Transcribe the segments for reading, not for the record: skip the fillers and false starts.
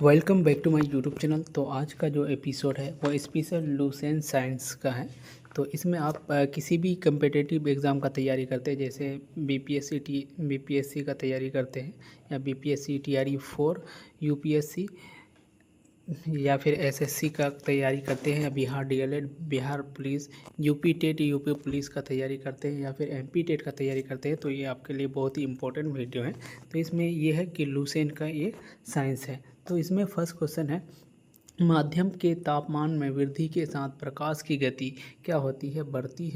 Welcome back to my YouTube channel. तो आज का जो एपिसोड है वो स्पेशल लूसेंट साइंस का है। तो इसमें आप किसी भी कम्पिटिटिव एग्ज़ाम का तैयारी करते हैं, जैसे बीपीएससी का तैयारी करते हैं, या बीपीएससी TRE 4, यूपीएससी, या फिर एसएससी का तैयारी करते हैं, या Bihar DElEd, Bihar police, UP TET, UP police का तैयारी करते हैं, या फिर एमपी टेट का तैयारी करते हैं, तो ये आपके लिए बहुत ही इंपॉर्टेंट वीडियो है। तो इसमें ये है कि लूसेंट का ये साइंस है। तो इसमें फर्स्ट क्वेश्चन है, माध्यम के तापमान में वृद्धि के साथ प्रकाश की गति क्या होती है? बढ़ती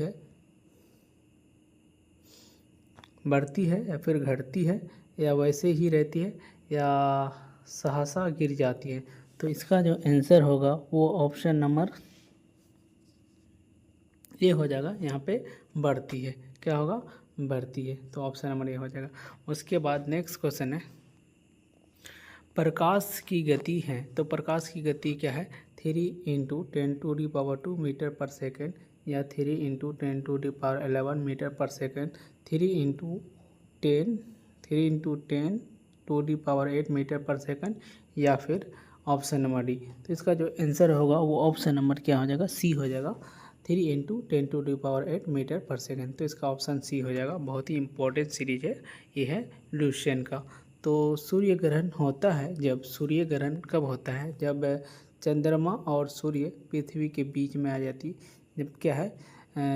है या फिर घटती है, या वैसे ही रहती है, या सहसा गिर जाती है? तो इसका जो आंसर होगा वो ऑप्शन नंबर ए हो जाएगा। यहाँ पे बढ़ती है। क्या होगा? बढ़ती है। तो ऑप्शन नंबर ए हो जाएगा। उसके बाद नेक्स्ट क्वेश्चन है, प्रकाश की गति है। तो प्रकाश की गति क्या है? 3 × 10⁻² मीटर पर सेकेंड, या 3 × 10⁻11 मीटर पर सेकेंड, 3 × 10⁸ मीटर पर सेकेंड, या फिर ऑप्शन नंबर डी। तो इसका जो आंसर होगा वो ऑप्शन नंबर क्या हो जाएगा? सी हो जाएगा। 3 × 10⁸ मीटर पर सेकेंड। तो इसका ऑप्शन सी हो जाएगा। बहुत ही इंपॉर्टेंट सीरीज है ये, है लूशियन का। तो सूर्य ग्रहण होता है जब, सूर्य ग्रहण कब होता है? जब चंद्रमा और सूर्य पृथ्वी के बीच में आ जाती। जब क्या है,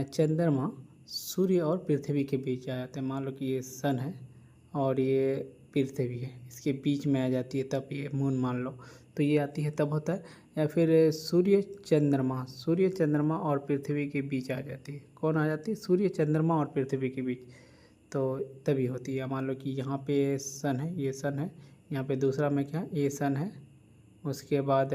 चंद्रमा सूर्य और पृथ्वी के बीच आ जाते हैं। मान लो कि ये सन है और ये पृथ्वी है, इसके बीच में आ जाती है, तब ये मून मान लो, तो ये आती है तब होता है। या फिर सूर्य चंद्रमा और पृथ्वी के बीच आ जाती है। कौन आ जाती है? सूर्य चंद्रमा और पृथ्वी के बीच, तो तभी होती है। मान लो कि यहाँ पे सन है, ये सन है, यहाँ पे दूसरा में क्या है, ये सन है, उसके बाद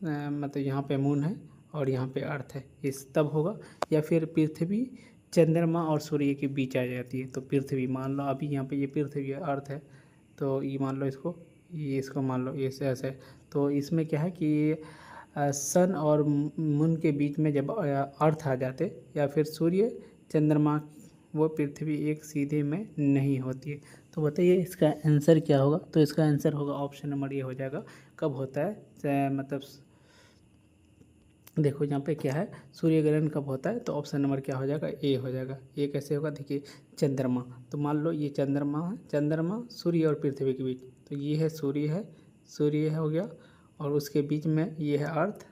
मतलब यहाँ पे मून है और यहाँ पे अर्थ है, इस तब होगा। या फिर पृथ्वी चंद्रमा और सूर्य के बीच आ जाती है, तो पृथ्वी मान लो, अभी यहाँ पे ये पृथ्वी है, अर्थ है, तो ये मान लो इसको, ये इसको मान लो, ये ऐसे। तो इसमें क्या है कि सन और मून के बीच में जब अर्थ आ जाते, या फिर सूर्य चंद्रमा वो पृथ्वी एक सीधे में नहीं होती है। तो बताइए इसका आंसर क्या होगा? तो इसका आंसर होगा ऑप्शन नंबर ये हो जाएगा। कब होता है? मतलब देखो यहाँ पे क्या है, सूर्य ग्रहण कब होता है? तो ऑप्शन नंबर क्या हो जाएगा? ए हो जाएगा। ए कैसे होगा? देखिए, चंद्रमा, तो मान लो ये चंद्रमा है, चंद्रमा सूर्य और पृथ्वी के बीच, तो ये है सूर्य है हो गया, और उसके बीच में ये है अर्थ,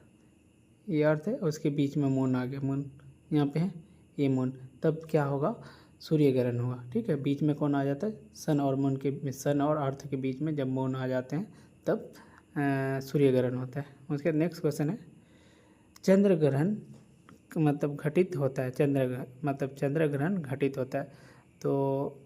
ये अर्थ है, और उसके बीच में मून आ गया, मून यहाँ पे है, ये मून। तब क्या होगा? सूर्य ग्रहण होगा। ठीक है, बीच में कौन आ जाता है? सन और मून के, सन और अर्थ के बीच में जब मून आ जाते हैं तब सूर्य ग्रहण होता है। उसके नेक्स्ट क्वेश्चन है, चंद्र ग्रहण मतलब घटित होता है, चंद्र ग्रहण घटित होता है तो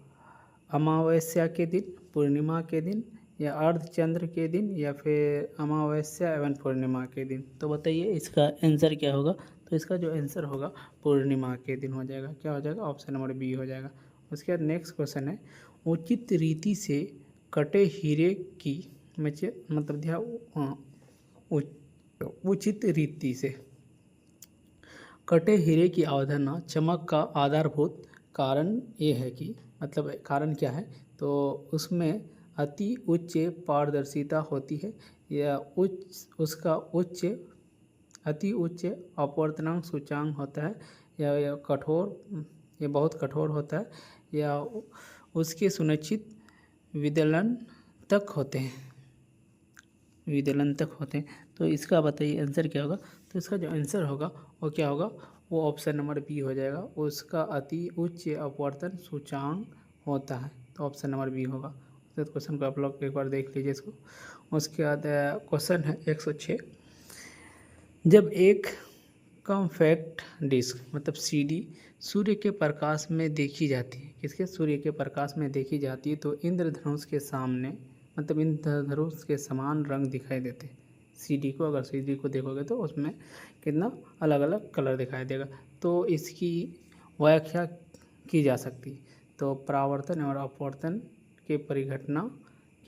अमावस्या के दिन, पूर्णिमा के दिन, या अर्धचंद्र के दिन, या फिर अमावस्या एवं पूर्णिमा के दिन? तो बताइए इसका आंसर क्या होगा? तो इसका जो आंसर होगा पूर्णिमा के दिन हो जाएगा। क्या हो जाएगा? ऑप्शन नंबर बी हो जाएगा। उसके बाद नेक्स्ट क्वेश्चन है, उचित रीति से कटे हीरे की मतलब उचित रीति से कटे हीरे की अवधारणा चमक का आधारभूत कारण ये है कि, मतलब कारण क्या है? तो उसमें अति उच्च पारदर्शिता होती है, या अति उच्च अपवर्तनांक सूचांक होता है, या ये बहुत कठोर होता है, या उसके सुनिश्चित विदलन तक होते हैं। तो इसका बताइए आंसर क्या होगा? तो इसका जो आंसर होगा वो क्या होगा? वो ऑप्शन नंबर बी हो जाएगा। उसका अति उच्च अपवर्तन सूचांक होता है, तो ऑप्शन नंबर बी होगा। तो क्वेश्चन को आप लोग एक बार देख लीजिए इसको। उसके बाद क्वेश्चन है 106, जब एक कॉम्पैक्ट डिस्क मतलब सीडी सूर्य के प्रकाश में देखी जाती है, किसके? सूर्य के प्रकाश में देखी जाती है, तो इंद्रधनुष के सामने, मतलब इंद्रधनुष के समान रंग दिखाई देते हैं। सीडी को, अगर सीडी को देखोगे तो उसमें कितना अलग अलग कलर दिखाई देगा। तो इसकी व्याख्या की जा सकती है। तो परावर्तन और अपवर्तन के परिघटना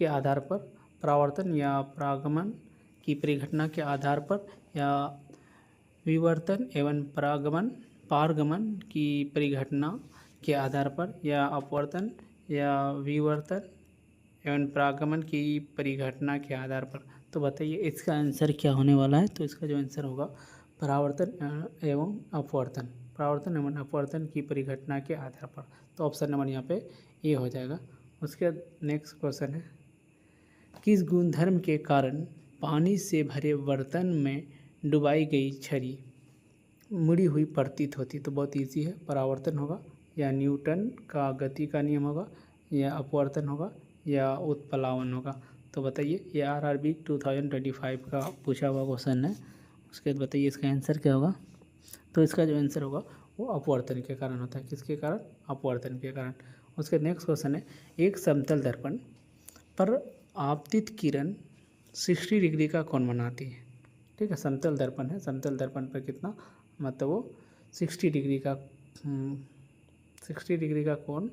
के आधार पर, परावर्तन या परागमन की परिघटना के आधार पर, या विवर्तन एवं पारगमन की परिघटना के आधार पर, या अपवर्तन या विवर्तन एवं परागमन की परिघटना के आधार पर। तो बताइए इसका आंसर क्या होने वाला है। तो इसका जो आंसर होगा परावर्तन एवं अपवर्तन, परावर्तन एवं अपवर्तन की परिघटना के आधार पर। तो ऑप्शन नंबर यहाँ पे ए हो जाएगा। उसके बाद नेक्स्ट क्वेश्चन है, किस गुणधर्म के कारण पानी से भरे बर्तन में डुबाई गई छड़ी मुड़ी हुई प्रतीत होती। तो बहुत इजी है, परावर्तन होगा या न्यूटन का गति का नियम होगा या अपवर्तन होगा या उत्प्लावन होगा। तो बताइए, ये RRB 2025 का पूछा हुआ क्वेश्चन है। उसके बाद बताइए इसका आंसर क्या होगा। तो इसका जो आंसर होगा वो अपवर्तन के कारण होता है। किसके कारण? अपवर्तन के कारण। उसके नेक्स्ट क्वेश्चन है, एक समतल दर्पण पर आपतित किरण 60 डिग्री का कोण बनाती है। ठीक है, समतल दर्पण है, समतल दर्पण पर कितना, मतलब वो 60 डिग्री का 60 डिग्री का कोण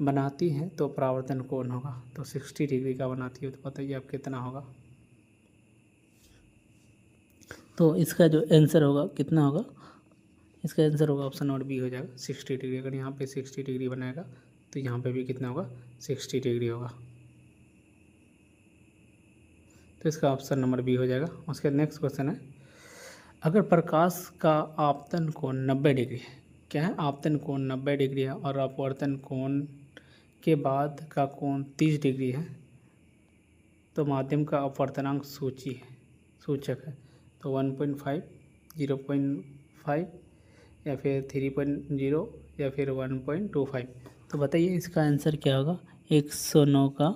बनाती है। तो परावर्तन कोण होगा, तो 60 डिग्री का बनाती है। तो बताइए अब कितना होगा। तो इसका जो आंसर होगा कितना होगा, इसका आंसर होगा ऑप्शन नंबर बी हो जाएगा 60 डिग्री। अगर यहाँ पे 60 डिग्री बनाएगा तो यहाँ पे भी कितना होगा, 60 डिग्री होगा। तो इसका ऑप्शन नंबर बी हो जाएगा। उसके नेक्स्ट क्वेश्चन है, अगर प्रकाश का आपतन कोण 90 डिग्री है, क्या है, आपतन कोण 90 डिग्री है और अपवर्तन कोण के बाद का कोण 30 डिग्री है, तो माध्यम का अपवर्तनांक सूचक है। तो 1.5, 0.5 या फिर 3.0 या फिर 1.25। तो बताइए इसका आंसर क्या होगा 109 का।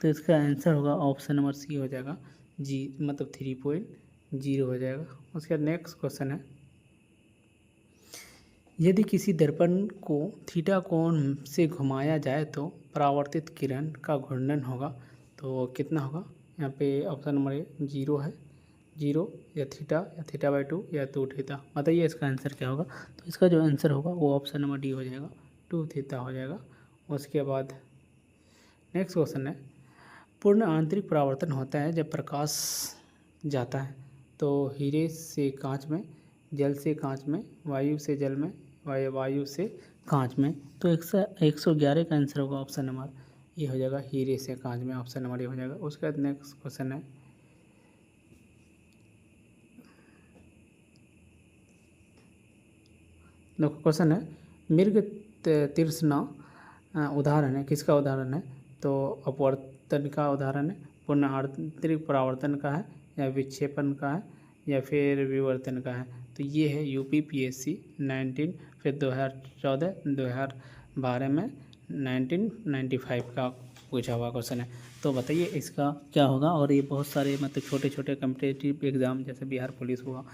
तो इसका आंसर होगा ऑप्शन नंबर सी हो जाएगा, जी मतलब 3.0 हो जाएगा। उसके बाद नेक्स्ट क्वेश्चन है, यदि किसी दर्पण को थीटा कोण से घुमाया जाए तो परावर्तित किरण का घूर्णन होगा। तो कितना होगा, यहाँ पे ऑप्शन नंबर ए 0 है, 0 या थीटा बाई 2 या 2 थीटा। बताइए इसका आंसर क्या होगा। तो इसका जो आंसर होगा वो ऑप्शन नंबर डी हो जाएगा, 2 थीटा हो जाएगा। उसके बाद नेक्स्ट क्वेश्चन है, पूर्ण आंतरिक परावर्तन होता है जब प्रकाश जाता है। तो हीरे से कांच में, जल से कांच में, वायु से जल में, वायु से कांच में। तो 111 का आंसर होगा ऑप्शन नंबर ये हो जाएगा, हीरे से कांच में, ऑप्शन नंबर ये हो जाएगा। उसके बाद नेक्स्ट क्वेश्चन है, क्वेश्चन है, मृग तृष्णा उदाहरण है, किसका उदाहरण है। तो अपवर्तन का उदाहरण है, पूर्ण आंतरिक परावर्तन का है, या विक्षेपण का है, या फिर विवर्तन का है। तो ये है UPPSC 19, फिर 2014, 2012 में 1995 का पूछा हुआ क्वेश्चन है। तो बताइए इसका क्या होगा। और ये बहुत सारे मतलब छोटे छोटे कम्पिटिटिव एग्ज़ाम जैसे बिहार पुलिस हुआ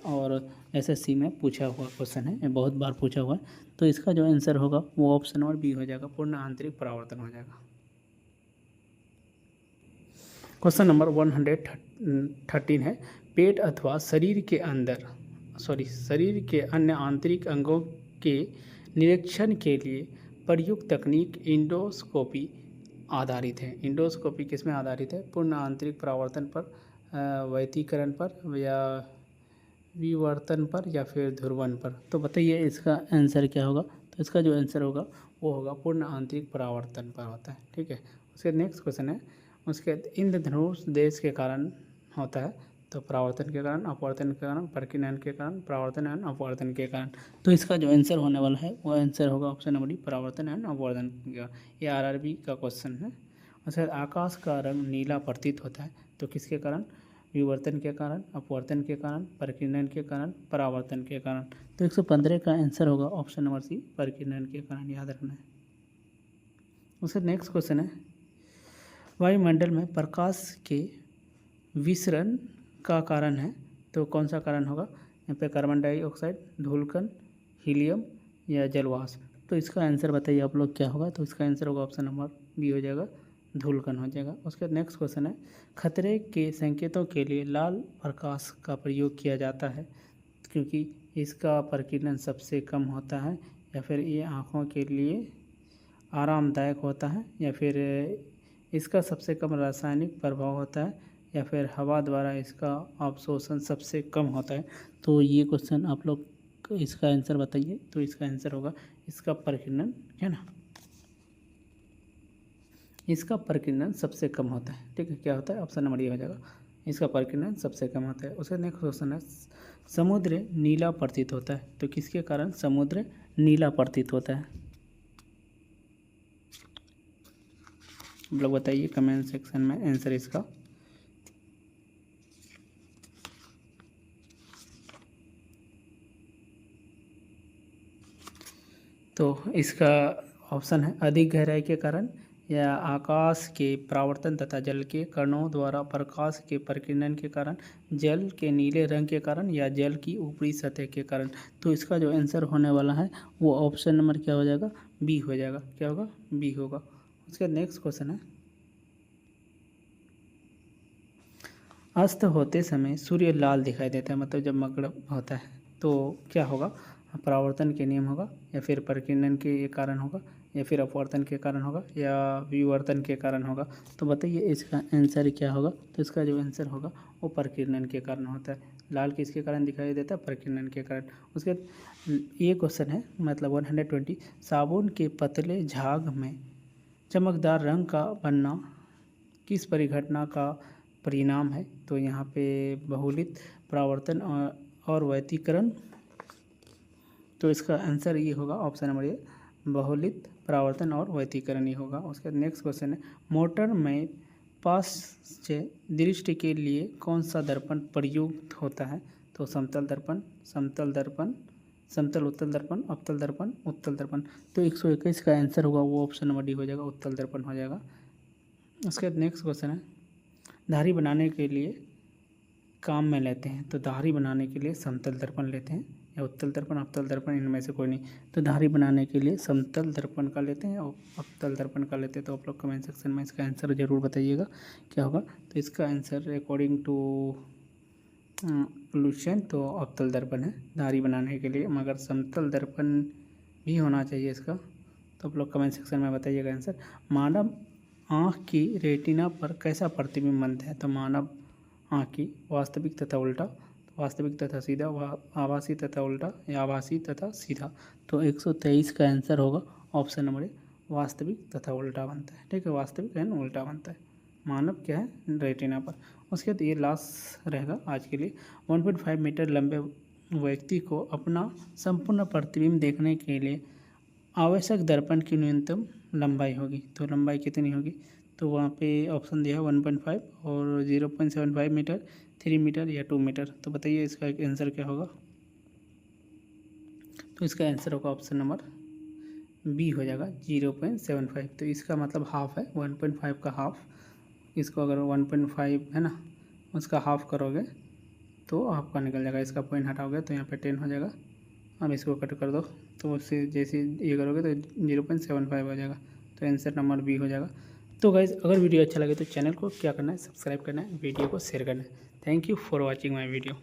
और SSC में पूछा हुआ क्वेश्चन है, ये बहुत बार पूछा हुआ है। तो इसका जो आंसर होगा वो ऑप्शन नंबर बी हो जाएगा, पूर्ण आंतरिक परावर्तन हो जाएगा। क्वेश्चन नंबर 113 है, पेट अथवा शरीर के अन्य आंतरिक अंगों के निरीक्षण के लिए प्रयुक्त तकनीक इंडोस्कोपी आधारित है। इंडोस्कोपी किस में आधारित है, पूर्ण आंतरिक परावर्तन पर, वैतीकरण पर, या विवर्तन पर, या फिर ध्रुवन पर। तो बताइए इसका आंसर क्या होगा। तो इसका जो आंसर होगा वो होगा पूर्ण आंतरिक परावर्तन पर होता है। ठीक है, उसके नेक्स्ट क्वेश्चन है, उसके इंद्रधनुष देश के कारण होता है। तो परावर्तन के कारण, अपवर्तन के कारण, प्रकीर्णन के कारण, परावर्तन एवं अपवर्तन के कारण। तो इसका जो आंसर होने वाला है वो आंसर होगा ऑप्शन नंबर डी, परावर्तन एवं अपवर्तन का। ये RRB का क्वेश्चन है। उसके बाद आकाश का रंग नीला प्रतीत होता है। तो किसके कारण, विवर्तन के कारण, अपवर्तन के कारण, प्रकीर्णन के कारण, परावर्तन के कारण। तो 115 का आंसर होगा ऑप्शन नंबर सी, प्रकीर्णन के कारण, याद रखना है। उसके नेक्स्ट क्वेश्चन है, वायुमंडल में प्रकाश के विसरण का कारण है। तो कौन सा कारण होगा, यहाँ पे कार्बन डाइऑक्साइड, धूलकण, हीलियम या जलवाष्प। तो इसका आंसर बताइए आप लोग क्या होगा। तो इसका आंसर होगा ऑप्शन नंबर बी हो जाएगा, धूलकण हो जाएगा। उसके बाद नेक्स्ट क्वेश्चन है, खतरे के संकेतों के लिए लाल प्रकाश का प्रयोग किया जाता है क्योंकि इसका प्रकीर्णन सबसे कम होता है, या फिर ये आँखों के लिए आरामदायक होता है, या फिर इसका सबसे कम रासायनिक प्रभाव होता है, या फिर हवा द्वारा इसका अवशोषण सबसे कम होता है। तो ये क्वेश्चन आप लोग इसका आंसर बताइए। तो इसका आंसर होगा इसका प्रकीर्णन, है ना। इसका प्रकीर्णन सबसे कम होता है। ठीक है, क्या होता है? ऑप्शन नंबर ये हो जाएगा, इसका प्रकीर्णन सबसे कम होता है। उसका नेक्स्ट क्वेश्चन है, समुद्र नीला प्रतीत होता है, तो किसके कारण समुद्र नीला प्रतीत होता है? आप लोग बताइए कमेंट सेक्शन में आंसर इसका। तो इसका ऑप्शन है अधिक गहराई के कारण, या आकाश के परावर्तन तथा जल के कणों द्वारा प्रकाश के प्रकीर्णन के कारण, जल के नीले रंग के कारण, या जल की ऊपरी सतह के कारण। तो इसका जो आंसर होने वाला है वो ऑप्शन नंबर क्या हो जाएगा? बी हो जाएगा। क्या होगा? बी होगा। उसके नेक्स्ट क्वेश्चन है, अस्त होते समय सूर्य लाल दिखाई देता है, मतलब जब मगरब होता है तो क्या होगा? परावर्तन के नियम होगा, या फिर प्रकीर्णन के कारण होगा, या फिर अपवर्तन के कारण होगा, या विवर्तन के कारण होगा। तो बताइए इसका आंसर क्या होगा? तो इसका जो आंसर होगा वो प्रकीर्णन के कारण होता है। लाल किसके कारण दिखाई देता है? प्रकीर्णन के कारण। उसके ये क्वेश्चन है, मतलब 120, साबुन के पतले झाग में चमकदार रंग का बनना किस परिघटना का परिणाम है? तो यहाँ पे बहुलित परावर्तन और व्यतिकरण। तो इसका आंसर ये होगा ऑप्शन नंबर ए, बहुलित परावर्तन और व्यतिकरण ही होगा। उसका नेक्स्ट क्वेश्चन है, मोटर में पार्श्व दृष्टि के लिए कौन सा दर्पण प्रयुक्त होता है? तो समतल दर्पण, समतल दर्पण, समतल उत्तल दर्पण, अवतल दर्पण, उत्तल दर्पण। तो 121 का आंसर होगा वो ऑप्शन नंबर डी हो जाएगा, उत्तल दर्पण हो जाएगा। उसके नेक्स्ट क्वेश्चन है, धारी बनाने के लिए काम में लेते हैं, तो धारी बनाने के लिए समतल दर्पण लेते हैं, या उत्तल दर्पण, अवतल दर्पण, इनमें से कोई नहीं। तो धारी बनाने के लिए समतल दर्पण का लेते हैं और अवतल दर्पण का लेते हैं। तो आप लोग कमेंट सेक्शन में इसका आंसर जरूर बताइएगा क्या होगा। तो इसका आंसर अकॉर्डिंग टू सोल्यूशन तो अवतल दर्पण है धारी बनाने के लिए, मगर समतल दर्पण भी होना चाहिए इसका। तो आप लोग कमेंट सेक्शन में बताइएगा आंसर। मानव आँख की रेटिना पर कैसा प्रतिबिंब बनता है? तो मानव आँख की वास्तविक तथा उल्टा, वास्तविक तथा सीधा, आभासी तथा उल्टा, या आभासी तथा सीधा। तो 123 का आंसर होगा ऑप्शन नंबर ए, वास्तविक तथा उल्टा बनता है। ठीक है, वास्तविक एंड उल्टा बनता है मानव क्या है? रेटिना पर। उसके बाद ये लास्ट रहेगा आज के लिए। 1.5 मीटर लंबे व्यक्ति को अपना संपूर्ण प्रतिबिंब देखने के लिए आवश्यक दर्पण की न्यूनतम लंबाई होगी। तो लंबाई कितनी होगी? तो वहाँ पे ऑप्शन दिया है 1.5 और 0.75 मीटर, 3 मीटर या 2 मीटर। तो बताइए इसका आंसर क्या होगा? तो इसका आंसर होगा ऑप्शन नंबर बी हो जाएगा, 0.75। तो इसका मतलब हाफ है, 1.5 का हाफ। इसको अगर 1.5 है ना, उसका हाफ करोगे तो आपका निकल जाएगा। इसका पॉइंट हटाओगे तो यहाँ पे 10 हो जाएगा। अब इसको कट कर दो तो उससे जैसे ये करोगे तो 0.75 हो जाएगा। तो आंसर नंबर बी हो जाएगा। तो गाइज़ अगर वीडियो अच्छा लगे तो चैनल को क्या करना है? सब्सक्राइब करना है, वीडियो को शेयर करना है। Thank you for watching my video.